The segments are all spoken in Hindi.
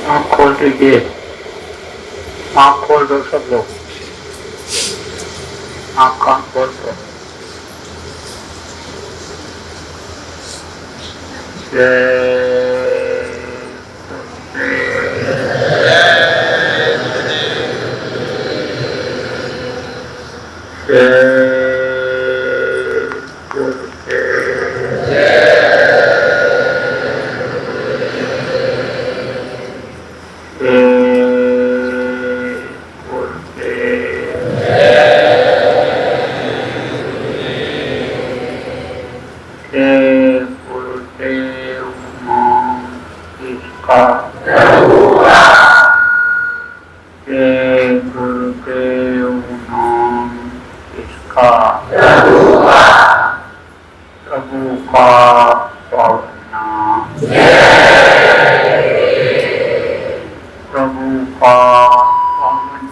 आँख खोल दीजिए, आँख खोल दो सब लोग, आँख कान खोल दो। प्रभु का पावना, प्रभु का पावन,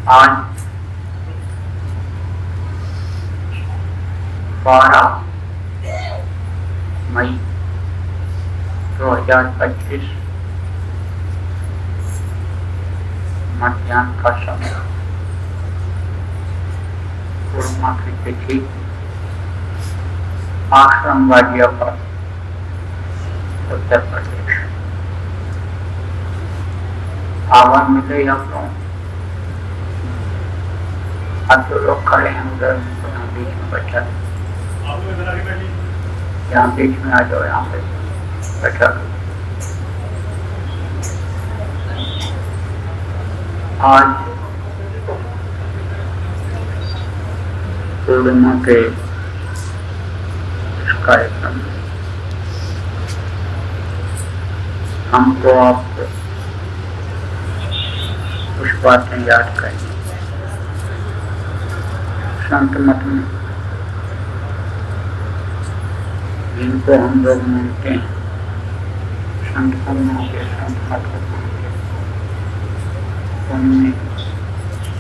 आज 12 मई 2025 मध्याह्न का समय, पूर्णिमा की तिथि, आश्रम गाजियाबाद, उत्तर प्रदेश। आवाज मिले हम लोग, अब जो लोग खड़े हैं उधर बीच में बैठा, यहाँ बीच में आ जाओ, यहाँ पे बैठा। आज पूर्णिमा के इस कार्यक्रम में हमको आपको कुछ बातें याद करेंगे। संत मत में जिनको हम लोग मानते हैं, संत को मानते, संत मत को मानते, उनमें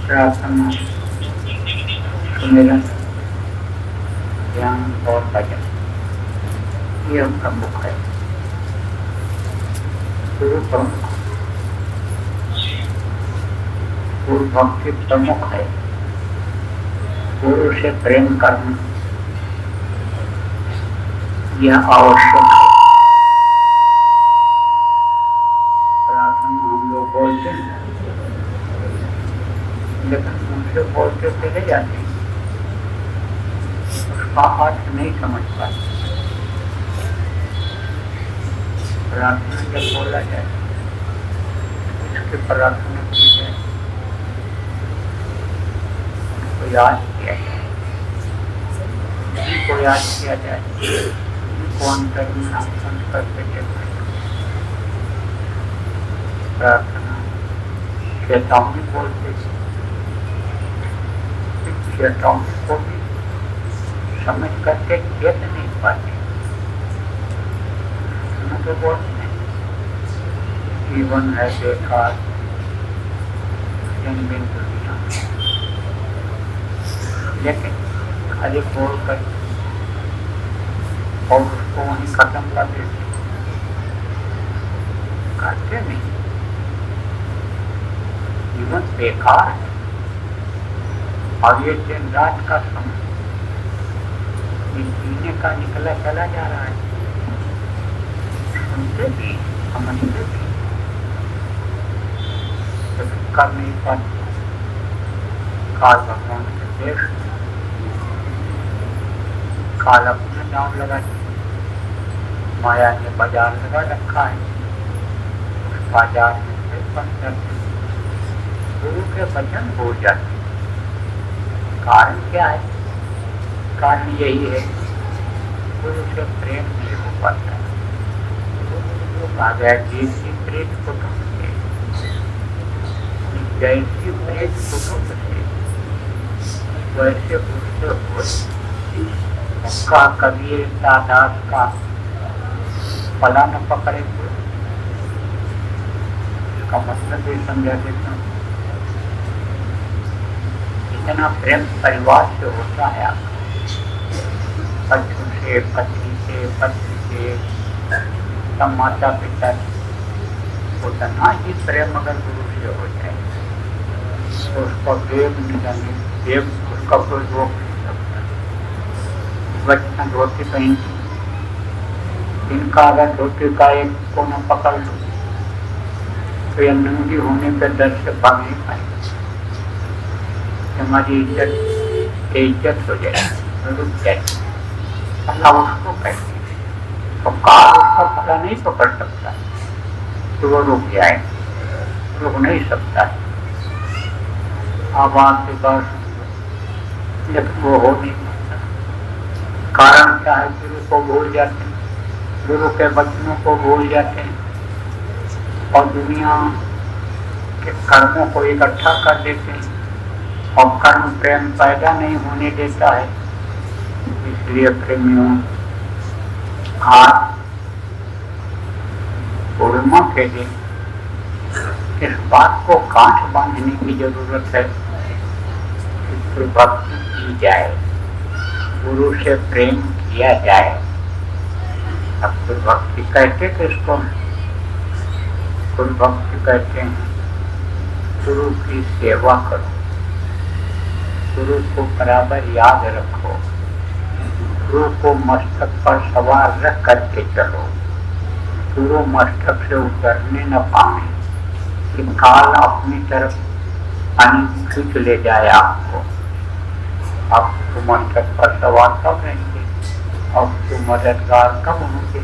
प्रार्थना, सुमिरन, ध्यान और भजन ये प्रमुख है। गुरु प्रमुख, गुरु भक्ति प्रमुख है। गुरु से प्रेम करना यह आवश्यक है। प्रार्थना हम लोग बोलते हैं, लेकिन उनसे बोलते चले जाते हैं, उसका अर्थ नहीं समझ पाते। प्रार्थना जब बोला जाए, इसकी प्रार्थना की जाए, उनको याद किया जाए, उनको याद किया जाए, उनको अंतर में आसन करके देखा। प्रार्थना चेतावनी बोलते, चेतावनी को भी समझ करके चेत नहीं पाते। तो बोलते हैं जीवन है बेकार, दिन दिन दुनिया, लेकिन खाली बोल कर और उसको वहीं खत्म कर देते, करते नहीं। जीवन बेकार है और ये दिन रात का समय जीने का निकला चला जा रहा है। सुनते भी, समझते भी, लेकिन कर नहीं पाते। काल भगवान के देश, काल अपने नाम लगा, माया ने बाजार लगा रखा है, उस बाजार में से बन जाते, गुरु के वचन भूल जाते। कारण क्या है? कारण यही है, गुरु से प्रेम नहीं हो पाता। जैसी प्रेत कुटुंब से, जैसी प्रेत कुटुंब से, वैसे उससे उसका कबीर दास का पला न पकड़े हुए, उसका मतलब भी समझा देता हूँ। इतना प्रेम परिवार से होता है आपका, बच्चों से, पत्नी से, पत्नी से, सब माता पिता से, उतना ही प्रेम अगर गुरु से हो जाए तो उसका प्रेम मिलाने, प्रेम उसका कोई रोक नहीं सकता। बच्चा धोती पहनती, इनका अगर धोती का एक कोना पकड़ लो तो यह नंगी होने के डर से भाग नहीं पाएगी, हमारी इज्जत हो जाएगी, रुक जाएगी। अल्लाह उसको कहते हैं तो काल उसका भला नहीं पकड़ सकता तो वो रुक जाए, रुक नहीं सकता है। आवाज के पास लेकिन वो हो नहीं सकता। कारण क्या है? गुरु को भूल जाते हैं, गुरु के वचनों को भूल जाते हैं और दुनिया के कर्मों को इकट्ठा कर देते हैं और कर्म प्रेम पैदा नहीं होने देता है। इसलिए प्रेमियों, आज पूर्णिमा के दिन इस बात को गांठ बांधने की जरूरत है कि भक्ति की जाए, गुरु से प्रेम किया जाए। अब गुरु भक्ति कहते किसको? गुरु भक्ति कहते हैं गुरु की सेवा करो, गुरु को बराबर याद रखो, गुरु को मस्तक पर सवार रख करके चलो, गुरु मस्तक से उतरने न पाए कि काल अपनी तरफ खींच ले जाए आपको। अब तो मस्तक पर सवार कब रहेंगे और तो मददगार कब होंगे?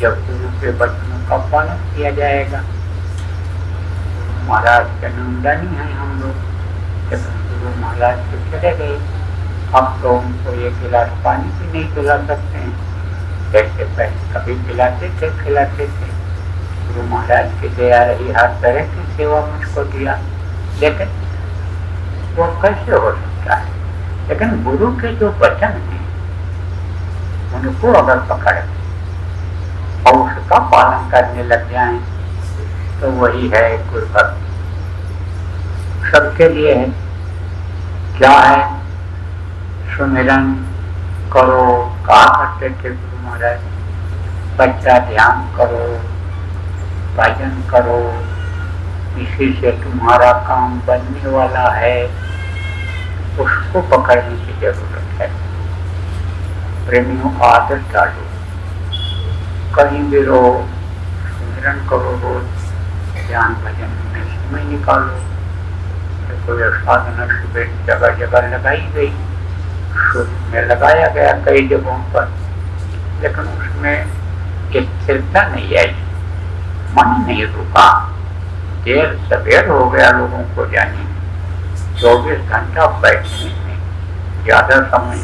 जब गुरु के वचनों का पालन किया जाएगा। महाराज के नंदनी है हम लोग, जब गुरु महाराज तो चले गए, अब तो उनको एक गिलास पानी भी नहीं पिला सकते हैं, जैसे पहले कभी पिलाते थे, खिलाते थे। गुरु महाराज की दया रही, हर तरह की सेवा मुझको दिया, लेकिन वो कैसे हो सकता है? लेकिन गुरु के जो वचन हैं उनको अगर पकड़ और उसका पालन करने लग जाएं तो वही है गुरु भक्ति। सबके लिए है। क्या है? सुमिरन करो, कहा करते थे गुरु महाराज, बच्चा ध्यान करो, भजन करो, इसी से तुम्हारा काम बनने वाला है। उसको पकड़ने की जरूरत है। प्रेमियों का आदत डालो, कहीं भी रहो, सुमिरन करो, रोज ध्यान भजन में समय निकालो। कोई साधना शिविर जगह जगह लगाई गई, शुरू में लगाया गया कई जगहों पर, लेकिन उसमें एक स्थिरता नहीं आई, मन नहीं रुका। देर सवेर हो गया लोगों को जाने में, 24 घंटा बैठने में, ज्यादा समय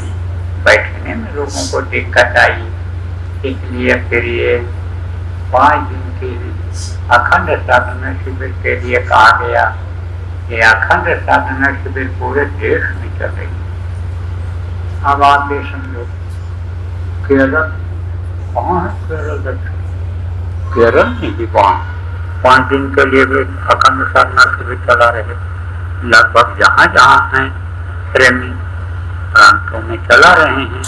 बैठने में लोगों को दिक्कत आई। इसलिए फिर ये 5 दिन के अखंड साधना शिविर के लिए कहा गया। ये अखंड साधना शिविर पूरे देश में चल रही है। अब आप ये समझो, केरल कहाँ है? केरल दक्षिण केरल नहीं, वहाँ 5 दिन के लिए भी अखंड साधना शिविर चला रहे। लगभग जहाँ जहाँ हैं प्रेमी प्रांतों में चला रहे हैं,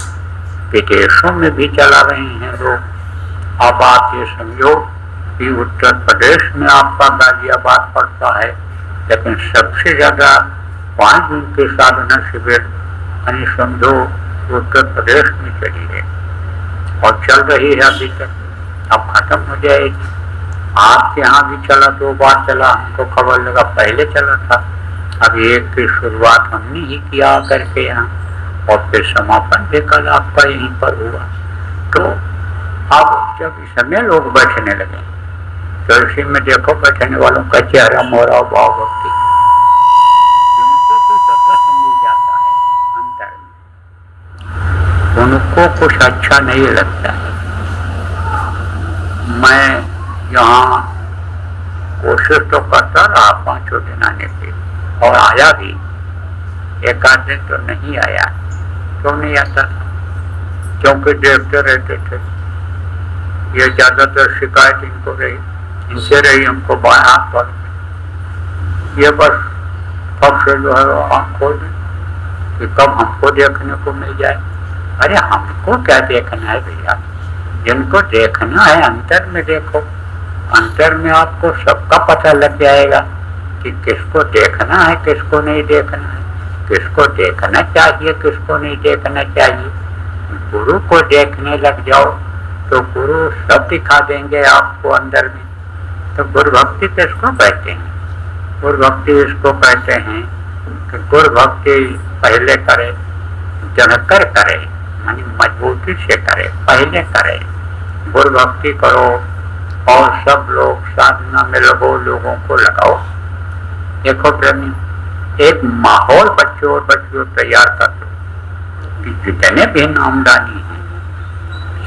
विदेशों में भी चला रहे हैं लोग। अब आप ये समझो कि उत्तर प्रदेश में आपका गाजियाबाद पड़ता है, लेकिन सबसे ज्यादा 5 दिन के साधना शिविर यानी समझो उत्तर प्रदेश में चली है और चल रही है अभी तक, अब खत्म हो जाएगी। आपके यहाँ भी चला, 2 बार चला, हमको खबर लगा पहले चला था। अब एक की शुरुआत हमने ही किया करके यहाँ, और फिर समापन भी कल आपका यहीं पर हुआ। तो अब जब इस समय लोग बैठने लगे तो इसी में देखो बैठने वालों का चेहरा मोहरा भाव भक्ति मिल जाता है अंतर में, उनको कुछ अच्छा नहीं लगता है। मैं यहाँ कोशिश तो करता रहा 5 दिन आने की, और आया भी, 1 आध दिन तो नहीं आया। क्यों नहीं आता? क्योंकि देखते रहते थे। ये ज्यादातर शिकायत इनको रही इनसे रही हमको बाएं हाथ पर, ये बस कब से जो है वो आँख खोल दें कि कब हमको देखने को मिल जाए। अरे हमको क्या देखना है भैया, जिनको देखना है अंतर में देखो, अंतर में आपको सबका पता लग जाएगा कि किसको देखना है किसको नहीं देखना है, किसको देखना चाहिए किसको नहीं देखना चाहिए। गुरु को देखने लग जाओ तो गुरु सब दिखा देंगे आपको अंदर में। तो गुरु भक्ति किसको कहते हैं? गुरु भक्ति इसको कहते हैं कि गुरु भक्ति पहले करे, जनकर करे, यानी मजबूती से करे, पहले करे। गुरु भक्ति करो और सब लोग साधना में लगो, लोगों को लगाओ। देखो प्रेमी, एक माहौल बच्चों और बच्चियों तैयार कर दो कि जितने भी नामदानी हैं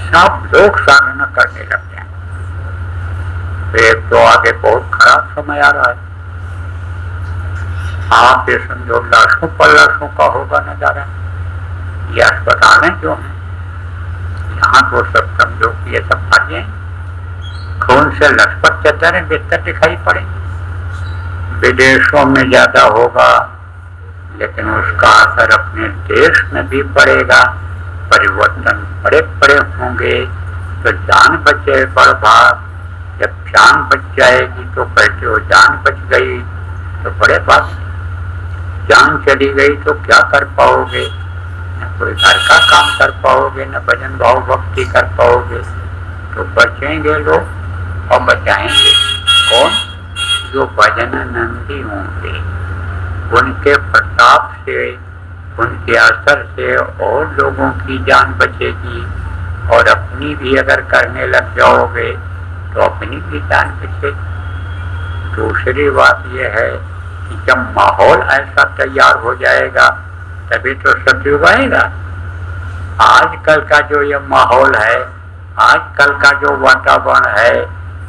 सब लोग साधना करने लग जाए। एक तो आगे बहुत खराब समय आ रहा है, आप ये समझो लाशों पर लाशों का होगा नजारा। ये अस्पतालें जो हैं यहाँ तो सब समझो कि ये सब फट जाए, खून से लथपथ चद्दरें बिस्तर दिखाई पड़े। विदेशों में ज्यादा होगा लेकिन उसका असर अपने देश में भी पड़ेगा, परिवर्तन बड़े बड़े होंगे। तो जान बचे बड़ भाग, जब जान बच जाएगी तो कहते हो जान बच गई तो बड़े बात, जान चली गई तो क्या कर पाओगे, न कोई घर का काम कर पाओगे, न भजन भाव भक्ति कर पाओगे। तो बचेंगे लोग और बचाएंगे कौन? जो भजनानंदी होंगे, उनके प्रताप से, उनके असर से और लोगों की जान बचेगी। और अपनी भी अगर करने लग जाओगे तो अपनी भी जान बचेगी। दूसरी बात यह है कि जब माहौल ऐसा तैयार हो जाएगा तभी तो सतयुग आएगा। आजकल का जो ये माहौल है, आजकल का जो वातावरण है,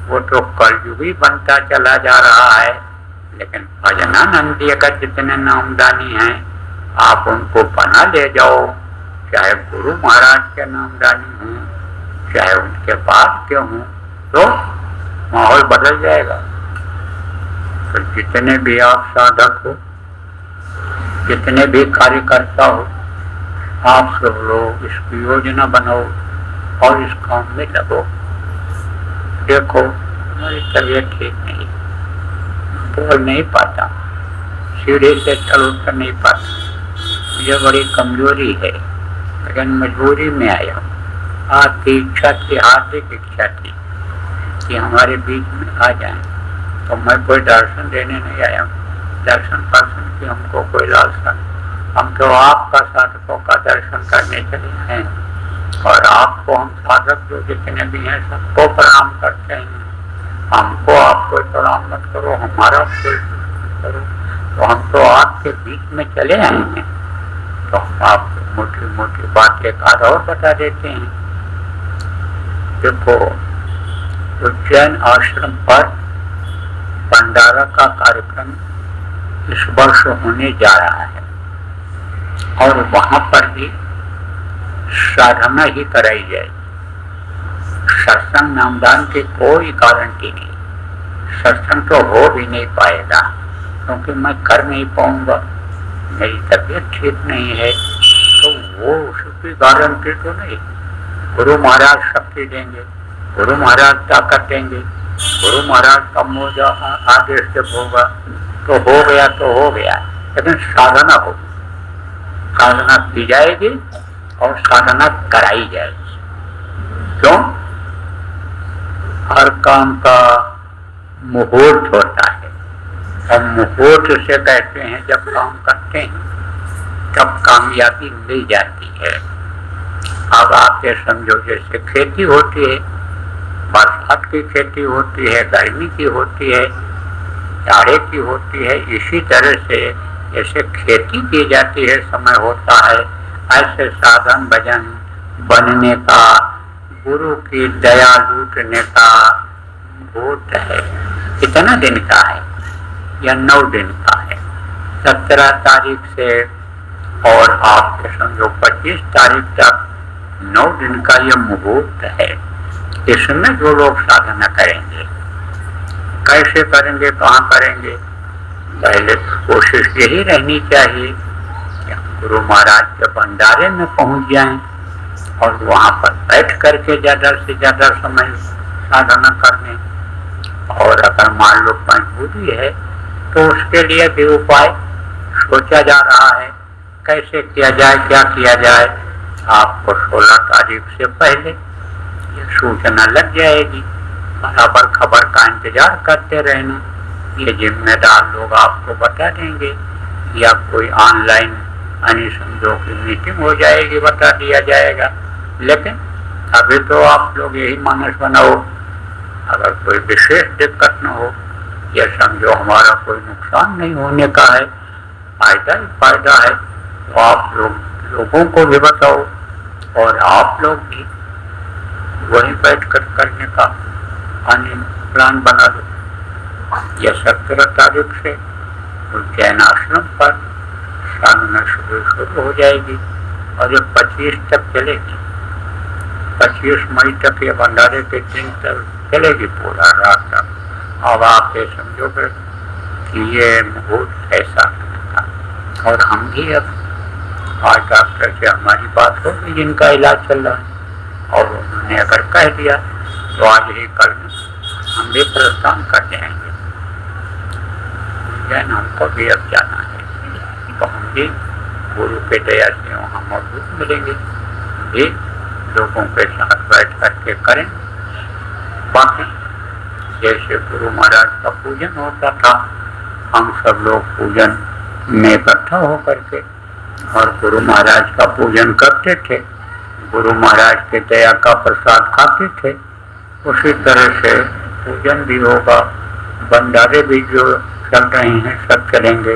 वो तो कलयुगी बनता चला जा रहा है। लेकिन भजनानंदी का जितने नामदानी हैं आप उनको बना ले जाओ, चाहे गुरु महाराज के नामदानी हों, चाहे उनके बाद के हों, तो माहौल बदल जाएगा। तो जितने भी आप साधक हो, जितने भी कार्यकर्ता हो, आप सब लोग इसकी योजना बनाओ और इस काम में लगो। देखो हमारी तबीयत ठीक नहीं, बोल नहीं पाता, सीढ़ी से चल उतर नहीं पाता, मुझे बड़ी कमजोरी है, लेकिन मजबूरी में आया हूँ। आपकी इच्छा थी, हार्दिक इच्छा थी कि हमारे बीच में आ जाएं, तो मैं कोई दर्शन देने नहीं आया हूँ, दर्शन पर्शन की हमको कोई लालसा। हम तो आपका साधकों का दर्शन करने चले हैं और आपको हम साधक जो जितने भी हैं सबको प्रणाम करते हैं। हमको आप कोई प्रणाम मत करो, हमारा कोई करो। तो हम तो आपके बीच में चले आए हैं, तो आप मोटी मोटी बात एक आध और बता देते हैं। देखो उज्जैन आश्रम पर भंडारा का कार्यक्रम इस वर्ष होने जा रहा है और वहां पर भी साधना ही कराई जाएगी। सत्संग नामदान की कोई गारंटी नहीं, सत्संग तो हो भी नहीं पाएगा क्योंकि मैं कर नहीं पाऊंगा, मेरी तबीयत ठीक नहीं है। तो वो उसकी गारंटी तो नहीं। गुरु महाराज शक्ति देंगे, गुरु महाराज ताकत देंगे, गुरु महाराज का मोजा आदेश जब होगा तो हो गया तो हो गया। लेकिन साधना हो, साधना की जाएगी और साधना कराई जाएगी। क्यों? हर काम का मुहूर्त होता है और मुहूर्त से कहते हैं जब काम करते हैं तब कामयाबी मिल जाती है। अब आप ये समझो जैसे खेती होती है, बरसात की खेती होती है, गर्मी की होती है, जाड़े की होती है, इसी तरह से जैसे खेती की जाती है समय होता है, ऐसे साधन भजन बनने का, गुरु की दया लूटने का मुहूर्त है। कितना दिन का है? या 9 दिन का है। 17 तारीख से और आपके समझो 25 तारीख तक 9 दिन का यह मुहूर्त है। इसमें जो लोग साधना करेंगे कैसे करेंगे, कहाँ करेंगे? पहले कोशिश यही रहनी चाहिए कि हम गुरु महाराज के भंडारे में पहुंच जाएं और वहाँ पर बैठ करके ज़्यादा से ज़्यादा समय साधना करने। और अगर मान लो मजबूरी है तो उसके लिए भी उपाय सोचा जा रहा है, कैसे किया जाए, क्या किया जाए। आपको 16 तारीख से पहले ये सूचना लग जाएगी, बराबर खबर का इंतजार करते रहना। ये जिम्मेदार लोग आपको बता देंगे, या कोई ऑनलाइन समझो की मीटिंग हो जाएगी, बता दिया जाएगा। लेकिन अभी तो आप लोग यही मानस बनाओ, अगर कोई विशेष दिक्कत न हो, या समझो हमारा कोई नुकसान नहीं होने का है, फायदा ही फायदा है, तो आप लोगों को भी बताओ और आप लोग भी वहीं बैठ कर करने का प्लान बना लो। यह 17 तारीख से उज्जैन आश्रम पर साधना शुरू हो जाएगी और ये 25 तक चलेगी। 25 मई तक ये भंडारे के दिन तक चलेगी, पूरा रात तक। अब आप ये समझोगे कि ये मुहूर्त ऐसा था। और हम भी अब आज डॉक्टर से हमारी बात होगी जिनका इलाज चल रहा है, और उन्होंने अगर कह दिया तो आज ही कल में हम भी प्रस्थान कर जाएंगे। उज्जैन हमको भी अब जाना है, तो हम भी गुरु के दया से वहाँ मौजूद मिलेंगे, भी लोगों के साथ बैठ करके करें। बाकी जैसे गुरु महाराज का पूजन होता था, हम सब लोग पूजन में इकट्ठा होकर के और गुरु महाराज का पूजन करते थे, गुरु महाराज के दया का प्रसाद खाते थे। उसी तरह से पूजन भी होगा, भंडारे भी जो चल रहे हैं सब चलेंगे,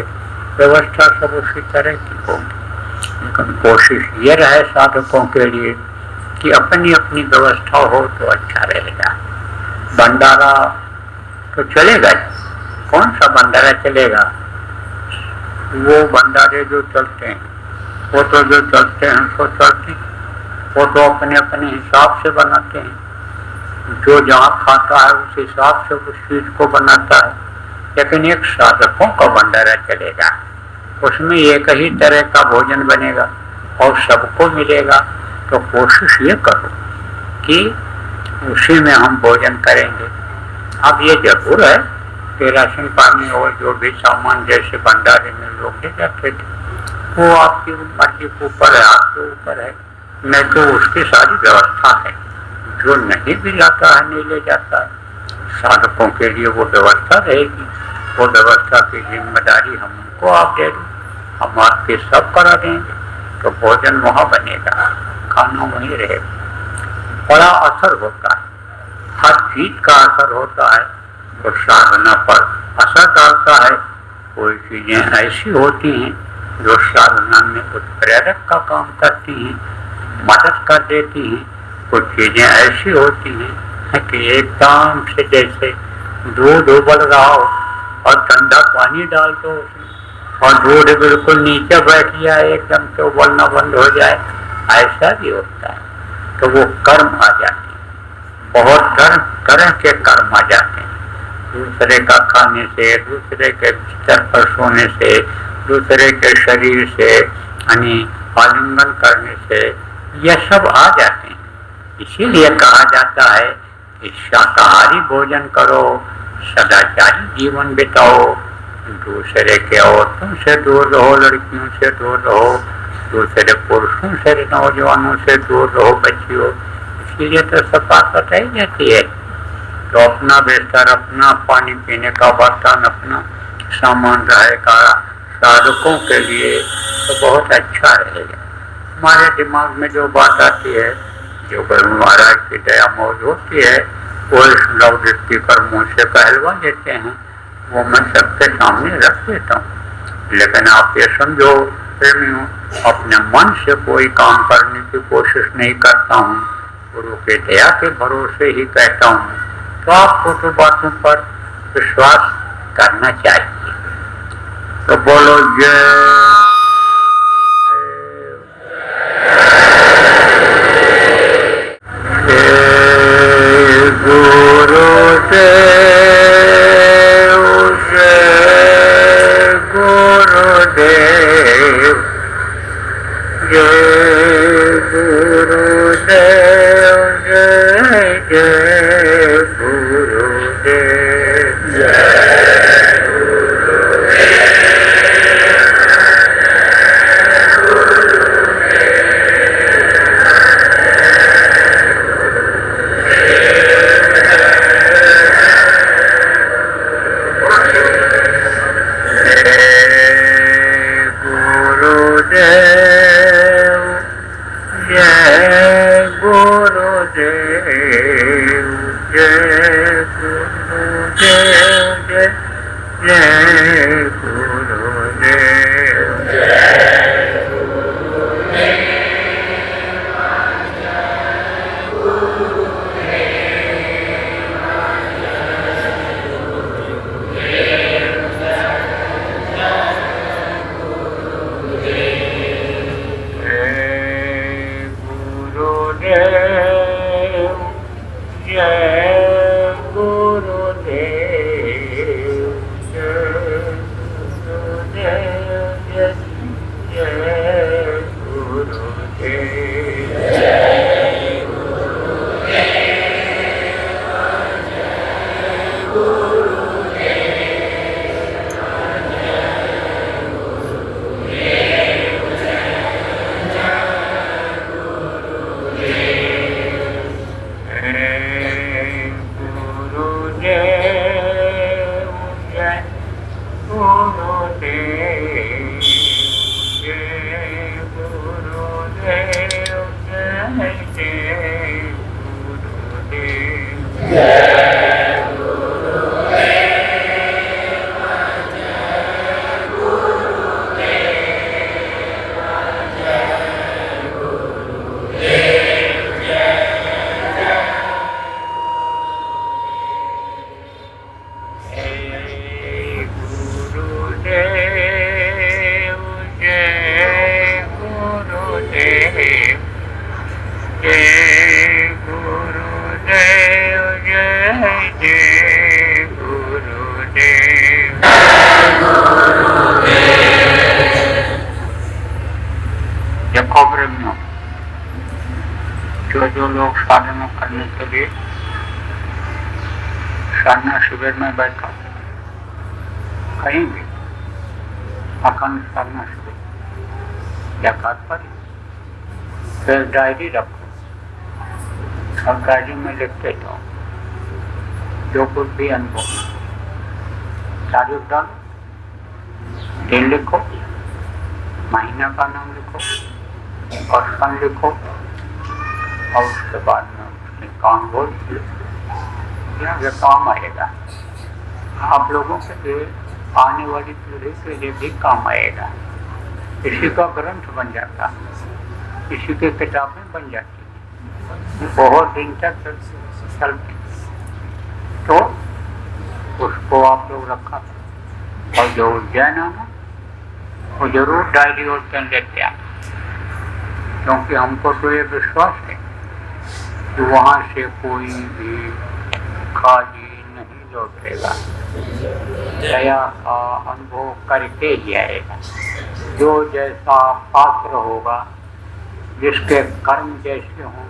व्यवस्था सब उसी तरह की होगी। लेकिन कोशिश ये रहे साधकों के लिए कि अपनी अपनी व्यवस्था हो तो अच्छा रहेगा। भंडारा तो चलेगा, कौन सा भंडारा चलेगा? वो भंडारे जो चलते हैं, वो तो जो चलते हैं सो चलते हैं, वो तो अपने अपने हिसाब से बनाते हैं, जो जहाँ खाता है उस हिसाब से उस चीज को बनाता है। लेकिन एक साधकों का भंडारा चलेगा, उसमें एक ही तरह का भोजन बनेगा और सबको मिलेगा। तो कोशिश ये करो कि उसी में हम भोजन करेंगे। अब ये जरूर है कि राशन पानी और जो भी सामान जैसे भंडारे में लोग ले जाते थे, वो आपकी मर्जी के ऊपर है, आपके ऊपर है। नहीं तो उसकी सारी व्यवस्था है, जो नहीं भी लाता है नहीं ले जाता है, साधकों के लिए वो व्यवस्था रहेगी। वो व्यवस्था की जिम्मेदारी हमको आप दे दो, हम आपके सब करा देंगे। तो भोजन वहाँ बनेगा, खाना वहीं रहेगा। बड़ा असर होता है, हर चीज का असर होता है, तो साधना पर असर डालता है। कोई चीजें ऐसी होती हैं जो साधना में उत्प्रेरक का काम करती हैं, मदद कर देती हैं। कुछ चीजें ऐसी होती हैं कि एकदम से जैसे दूध उबल रहा हो और ठंडा पानी डाल दो उसमें और दूध बिल्कुल नीचे बैठ जाए, एकदम से उबलना बंद हो जाए, ऐसा भी होता है। तो वो कर्म आ जाते हैं, बहुत तरह के कर्म आ जाते हैं। दूसरे का खाने से, दूसरे के बिस्तर पर सोने से, दूसरे के शरीर से आलिंगन करने से, यह सब आ जाते हैं। इसीलिए कहा जाता है कि शाकाहारी भोजन करो, सदाचारी जीवन बिताओ, दूसरे के औरतों से दूर रहो, लड़कियों से दूर रहो, दूसरे पुरुषों से, नौजवानों से दूर रहो, बच्चियों। इसीलिए तो सफा बताई जाती है। तो अपना बिस्तर, अपना पानी पीने का बर्तन, अपना सामान रहेगा साधकों के लिए तो बहुत अच्छा रहेगा। हमारे दिमाग में जो बात आती है, जो गुरु महाराज की दया मौज होती है, वो इस लाउड स्पीकर मुँह से कहलवा देते हैं, वो मैं सबके सामने रख देता हूँ। लेकिन आप ये समझो प्रेमियों, अपने मन से कोई काम करने की कोशिश नहीं करता हूँ, गुरु के दया के भरोसे ही कहता हूँ। तो आपको तो बातों पर विश्वास करना चाहिए। तो बोलो जय गुरुदेव। え गुरुदेव जय गुरुदेव जय जय गुरुदेव जो लोग साधना करने के लिए साधना शिविर में बैठो, कहीं भी अखंड साधना शिविर या घर पर, फिर डायरी रखो और डायरी में लिखते जाओ जो कुछ भी अनुभव, तारीख डालो, दिन लिखो, महीना का नाम लिखो और सन लिखो और उसके बाद में उसके काम बोल ये काम आएगा। आप लोगों के लिए, आने वाली पीढ़ी के लिए भी काम आएगा। इसी का ग्रंथ बन जाता, इसी की किताबें बन जाती, बहुत दिन तक चलती। तो उसको आप लोग रखा और जो उज्जैन आना वो जरूर डायरी और पेन लेते आना, क्योंकि हमको तो ये विश्वास है कि वहाँ से कोई भी खाली नहीं लौटेगा, दया का अनुभव करके ही आएगा। जो जैसा पात्र होगा, जिसके कर्म जैसे हों,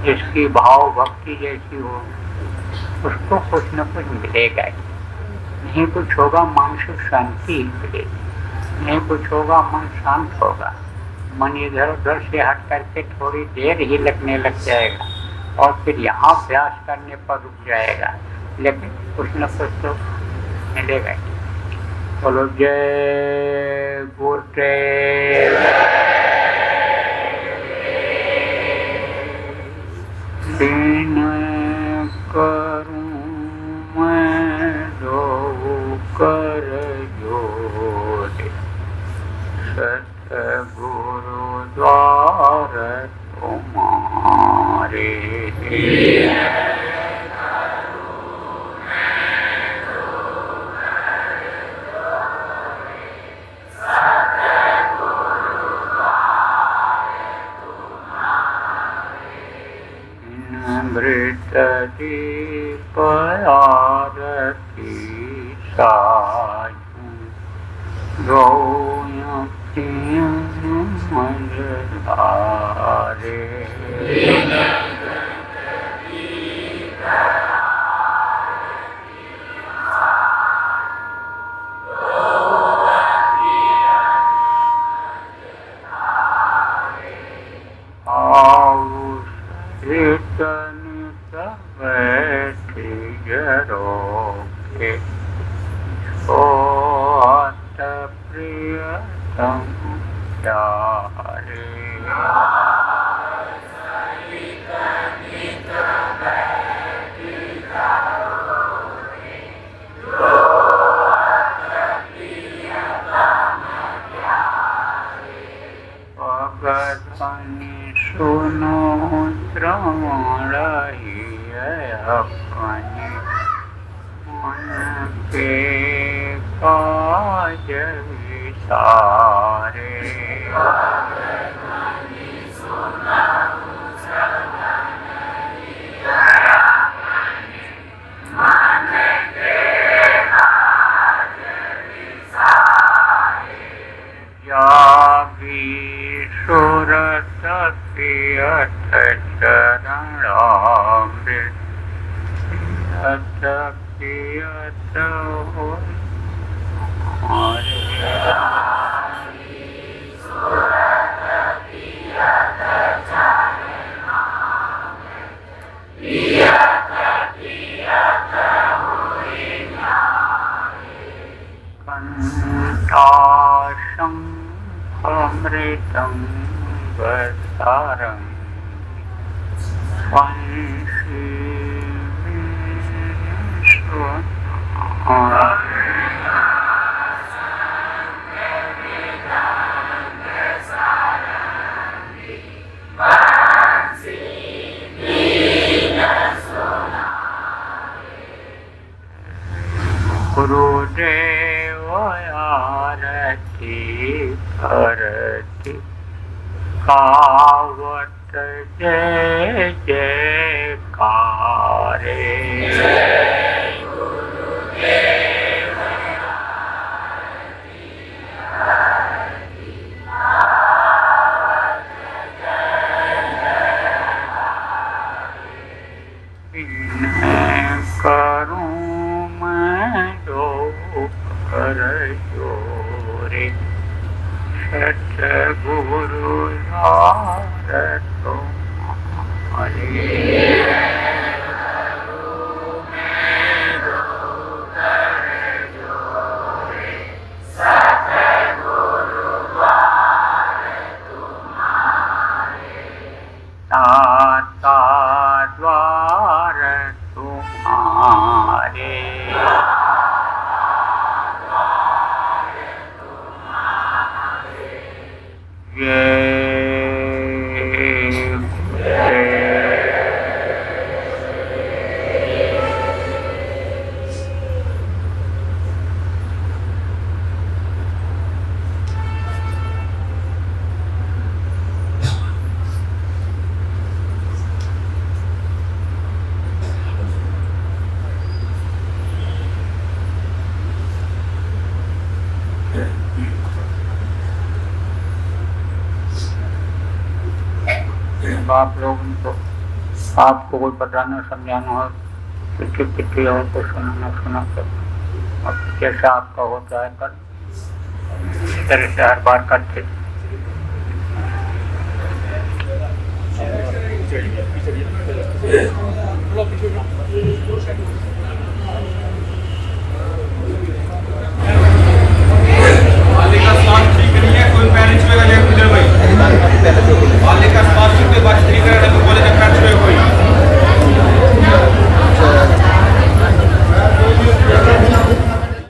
जिसकी भाव भक्ति जैसी हो, उसको कुछ न कुछ मिलेगा ही। नहीं कुछ होगा मानसिक शांति ही मिलेगी, नहीं कुछ होगा मन शांत होगा, मन इधर उधर से हट करके थोड़ी देर ही लगने लग जाएगा और फिर यहाँ अभ्यास करने पर रुक जाएगा, लेकिन कुछ न कुछ तो मिलेगा ही। बोलो जय गुरुदेव। दिन करूं मैं दो कर जोड़े, सतगुरु द्वार तुम्हारे। अमृत दीप आरती साजूं, आप लोग उनको आपको कोई बताना समझाना हो किसी और को सुनाना सुना कर अब जैसा आपका होता है कर इस तरह से हर बार करते Yeah.